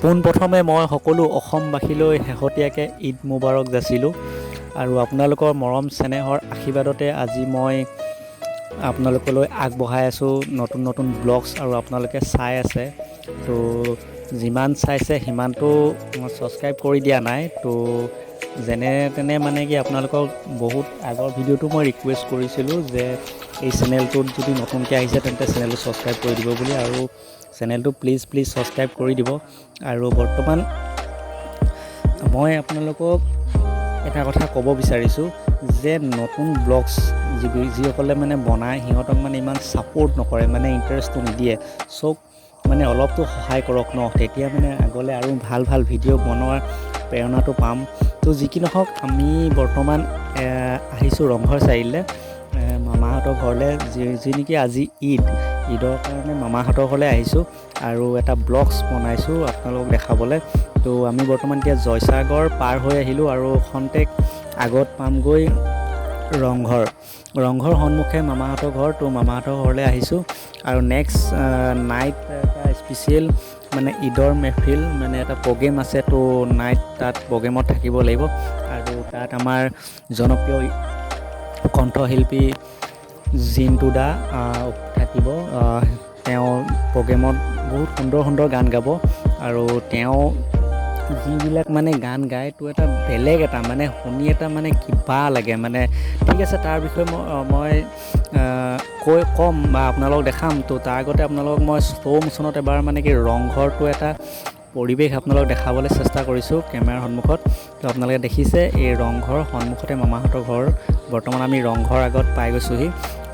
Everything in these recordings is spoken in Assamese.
পোনপ্ৰথমে মই সকলো অসমবাসীলৈ শেহতীয়াকৈ ঈদ মুবাৰক যাচিলোঁ আৰু আপোনালোকৰ মৰম চেনেহৰ আশীৰ্বাদতে আজি মই আপোনালোকলৈ আগবঢ়াই আছোঁ নতুন নতুন ব্লগছ আৰু আপোনালোকে চাই আছে তো যিমান চাইছে সিমানটো ছাবস্ক্ৰাইব কৰি দিয়া নাই তো যেনে তেনে মানে কি আপোনালোকক বহুত আগৰ ভিডিঅ'টো মই ৰিকুৱেষ্ট কৰিছিলোঁ যে এই চেনেলটোত যদি নতুনকৈ আহিছে তেন্তে চেনেলটো ছাবস্ক্ৰাইব কৰি দিব বুলি আৰু চেনেলটো প্লিজ ছাবস্ক্ৰাইব কৰি দিব আৰু বৰ্তমান মই আপোনালোকক এটা কথা ক'ব বিচাৰিছোঁ যে নতুন ব্লগছ যিসকলে মানে বনায় সিহঁতক মানে ইমান ছাপোৰ্ট নকৰে মানে ইণ্টাৰেষ্টটো নিদিয়ে চব মানে অলপতো সহায় কৰক ন তেতিয়া মানে আগলৈ আৰু ভাল ভাল ভিডিঅ' বনোৱাৰ প্ৰেৰণাটো পাম তো যি কি নহওক আমি বৰ্তমান আহিছোঁ ৰংঘৰ চাৰিআলিলৈ মামাহঁতৰ ঘৰলৈ যি নেকি আজি ঈদৰ কাৰণে মামাহঁতৰ ঘৰলৈ আহিছোঁ আৰু এটা ব্লগছ বনাইছোঁ আপোনালোকক দেখাবলৈ তো আমি বৰ্তমান এতিয়া জয়সাগৰ পাৰ হৈ আহিলোঁ আৰু খন্তেক আগত পামগৈ ৰংঘৰ সন্মুখে মামাহঁতৰ ঘৰ তো মামাহঁতৰ ঘৰলৈ আহিছোঁ আৰু নেক্সট নাইট এটা স্পেচিয়েল মানে ঈদৰ মেহফিল মানে এটা প্ৰগ্ৰেম আছে তো নাইট তাত প্ৰগ্ৰেমত থাকিব লাগিব আৰু তাত আমাৰ জনপ্ৰিয় কণ্ঠশিল্পী জিন্তু দা থাকিব তেওঁ প্ৰগ্ৰেমত বহুত সুন্দৰ গান গাব আৰু তেওঁ যিবিলাক মানে গান গায় তো এটা বেলেগ এটা মানে শুনি এটা মানে কিবা লাগে মানে ঠিক আছে তাৰ বিষয়ে মই ক'ম বা আপোনালোকক দেখাম তো তাৰ আগতে আপোনালোকক মই শ্ল' মোশ্যনত এবাৰ মানে কি ৰংঘৰটো এটা পৰিৱেশ আপোনালোকক দেখাবলৈ চেষ্টা কৰিছোঁ কেমেৰাৰ সন্মুখত তো আপোনালোকে দেখিছে এই ৰংঘৰ সন্মুখতে মামাহঁতৰ ঘৰ বৰ্তমান আমি ৰংঘৰ আগত পাই গৈছোঁহি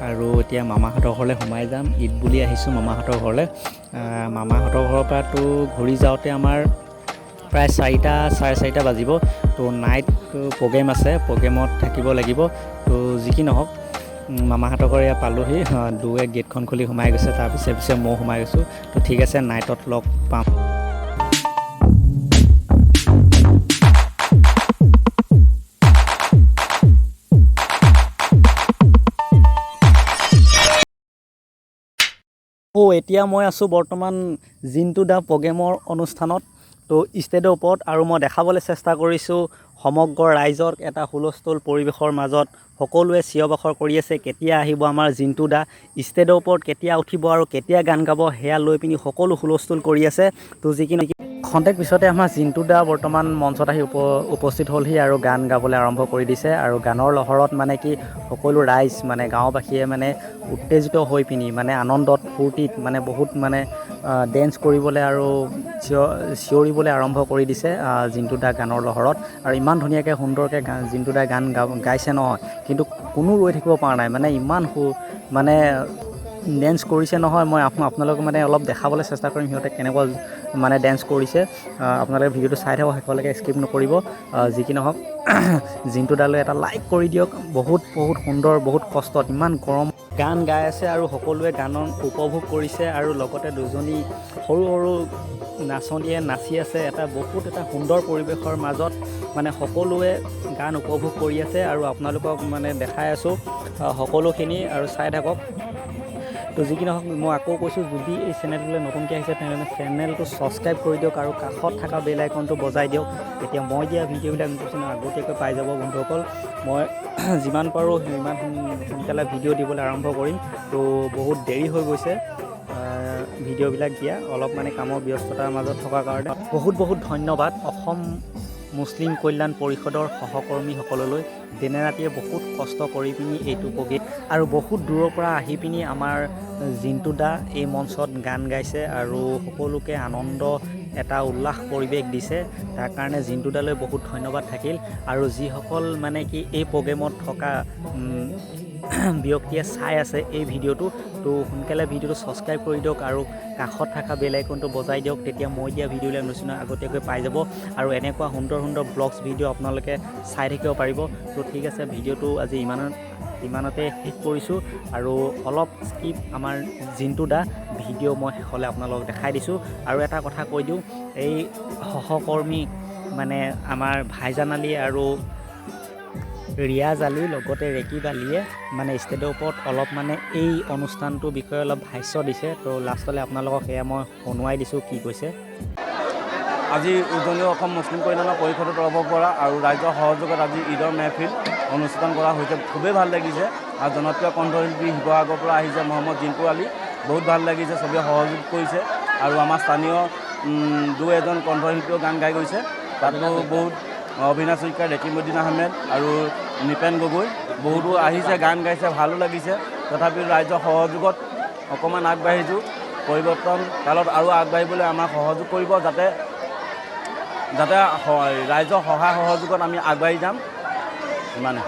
আৰু এতিয়া মামাহঁতৰ ঘৰলৈ সোমাই যাম ঈদ বুলি আহিছোঁ মামাহঁতৰ ঘৰলৈ মামাহঁতৰ ঘৰৰ পৰাতো ঘূৰি যাওঁতে আমাৰ প্ৰায় 4টা চাৰে 4টা বাজিব তো নাইট প্ৰগ্ৰেম আছে প্ৰগ্ৰেমত থাকিব লাগিব তো যি কি নহওক মামাহঁতৰ ঘৰ এয়া পালোহি দুৱে গেটখন খুলি সোমাই গৈছে তাৰ পিছে ময়ো সোমাই গৈছোঁ তো ঠিক আছে নাইটত লগ পাম এতিয়া মই আছোঁ বৰ্তমান জিন্তু দা প্ৰগ্ৰেমৰ অনুষ্ঠানত তো ষ্টেজৰ ওপৰত আৰু মই দেখাবলৈ চেষ্টা কৰিছোঁ সমগ্ৰ ৰাইজক এটা হুলস্থুল পৰিৱেশৰ মাজত সকলোৱে চিঞৰ বাখৰ কৰি আছে কেতিয়া আহিব আমাৰ জিন্তু দা ষ্টেজৰ ওপৰত কেতিয়া উঠিব আৰু কেতিয়া গান গাব সেয়া লৈ পিনি সকলো হুলস্থুল কৰি আছে তো যিকি খন্তেক পিছতে আমাৰ জিন্তু দা বৰ্তমান মঞ্চত আহি উপস্থিত হ'লহি আৰু গান গাবলৈ আৰম্ভ কৰি দিছে আৰু গানৰ লহৰত মানে কি সকলো ৰাইজ মানে গাঁওবাসীয়ে মানে উত্তেজিত হৈ পিনি মানে আনন্দত ফূৰ্তিত মানে বহুত মানে ডেন্স কৰিবলৈ আৰু চিঞৰিবলৈ আৰম্ভ কৰি দিছে জিন্তু দা গানৰ লহৰত আৰু ইমান ধুনীয়াকৈ সুন্দৰকৈ জিন্তু দা গান গাইছে নহয় কিন্তু কোনো ৰৈ থাকিব পৰা নাই মানে ইমান মানে ডেন্স কৰিছে নহয় মই আপোনালোকক মানে অলপ দেখাবলৈ চেষ্টা কৰিম সিহঁতে কেনেকুৱা মানে ডেন্স কৰিছে আপোনালোকে ভিডিঅ'টো চাই থাকক শেষলৈকে স্কিপ নকৰিব যি কি নহওক জিন্তু দালৈ এটা লাইক কৰি দিয়ক বহুত সুন্দৰ বহুত কষ্টত ইমান গৰম গান গাই আছে আৰু সকলোৱে গানৰ উপভোগ কৰিছে আৰু লগতে দুজনী সৰু নাচনীয়ে নাচি আছে এটা সুন্দৰ পৰিৱেশৰ মাজত মানে সকলোৱে গান উপভোগ কৰি আছে আৰু আপোনালোকক মানে দেখাই আছোঁ সকলোখিনি আৰু চাই থাকক তো যি কি নহওক মই আকৌ কৈছোঁ যদি এই চেনেলটোলৈ নতুনকৈ আহিছে তেনেহ'লে চেনেলটো ছাবস্ক্ৰাইব কৰি দিয়ক আৰু কাষত থকা বেল আইকনটো বজাই দিয়ক তেতিয়া মই দিয়া ভিডিঅ'বিলাক আগতীয়াকৈ পাই যাব বন্ধুসকল মই যিমান পাৰোঁ সিমান সোনকালে ভিডিঅ' দিবলৈ আৰম্ভ কৰিম তো বহুত দেৰি হৈ গৈছে ভিডিঅ'বিলাক দিয়া অলপ মানে কামৰ ব্যস্ততাৰ মাজত থকাৰ কাৰণে বহুত ধন্যবাদ অসম মুছলিম কল্যাণ পৰিষদৰ সহকৰ্মীসকললৈ দিনে ৰাতিয়ে বহুত কষ্ট কৰি পিনি এইটো প্ৰগ্ৰেম আৰু বহুত দূৰৰ পৰা আহি পিনি আমাৰ জিন্তু দা এই মঞ্চত গান গাইছে আৰু সকলোকে আনন্দ এটা উল্লাস পৰিৱেশ দিছে তাৰ কাৰণে জিন্তু দালৈ বহুত ধন্যবাদ থাকিল আৰু যিসকল মানে কি এই প্ৰগ্ৰেমত থকা ব্যক্তিয়ে চাই আছে এই ভিডিঅ'টো তো সোনকালে ভিডিঅ'টো ছাবস্ক্ৰাইব কৰি দিয়ক আৰু কাষত থকা বেল আইকনটো বজাই দিয়ক তেতিয়া মই দিয়া ভিডিঅ'বিলাক নতুন আগতীয়াকৈ পাই যাব আৰু এনেকুৱা সুন্দৰ ব্লগছ ভিডিঅ' আপোনালোকে চাই থাকিব পাৰিব তো ঠিক আছে ভিডিঅ'টো আজি ইমানতে শেষ কৰিছোঁ আৰু অলপ স্কিপ আমাৰ জিন্তু দা ভিডিঅ' মই শেষলৈ আপোনালোকক দেখাই দিছোঁ আৰু এটা কথা কৈ দিওঁ এই সহকৰ্মী মানে আমাৰ ভাইজান আলী আৰু ৰিয়াজ আলী লগতে ৰেকিব আলীয়ে মানে ষ্টেজৰ ওপৰত অলপ মানে এই অনুষ্ঠানটোৰ বিষয়ে অলপ ভাষ্য দিছে তো লাষ্টলৈ আপোনালোকক সেয়া মই শুনুৱাই দিছোঁ কি কৈছে আজি উজনি অসম মুছলিম কল্যাণ পৰিষদৰ তৰফৰ পৰা আৰু ৰাইজৰ সহযোগত আজি ঈদৰ মেহফিল অনুষ্ঠান কৰা হৈছে খুবেই ভাল লাগিছে আৰু জনপ্ৰিয় কণ্ঠশিল্পী শিৱসাগৰৰ পৰা আহিছে মহম্মদ জিন্তু আলী বহুত ভাল লাগিছে চবেই সহযোগ কৰিছে আৰু আমাৰ স্থানীয় দুই এজন কণ্ঠশিল্পীও গান গাই গৈছে তাতো বহুত অবিনাশ শইকীয়া ৰেকিমুদ্দিন আহমেদ আৰু নিপেন গগৈ বহুতো আহিছে গান গাইছে ভালো লাগিছে তথাপিও ৰাইজৰ সহযোগত অকণমান আগবাঢ়িছোঁ পৰিৱৰ্তন কালত আৰু আগবাঢ়িবলৈ আমাক সহযোগ কৰিব যাতে ৰাইজৰ সহায় সহযোগত আমি আগবাঢ়ি যাম ইমানে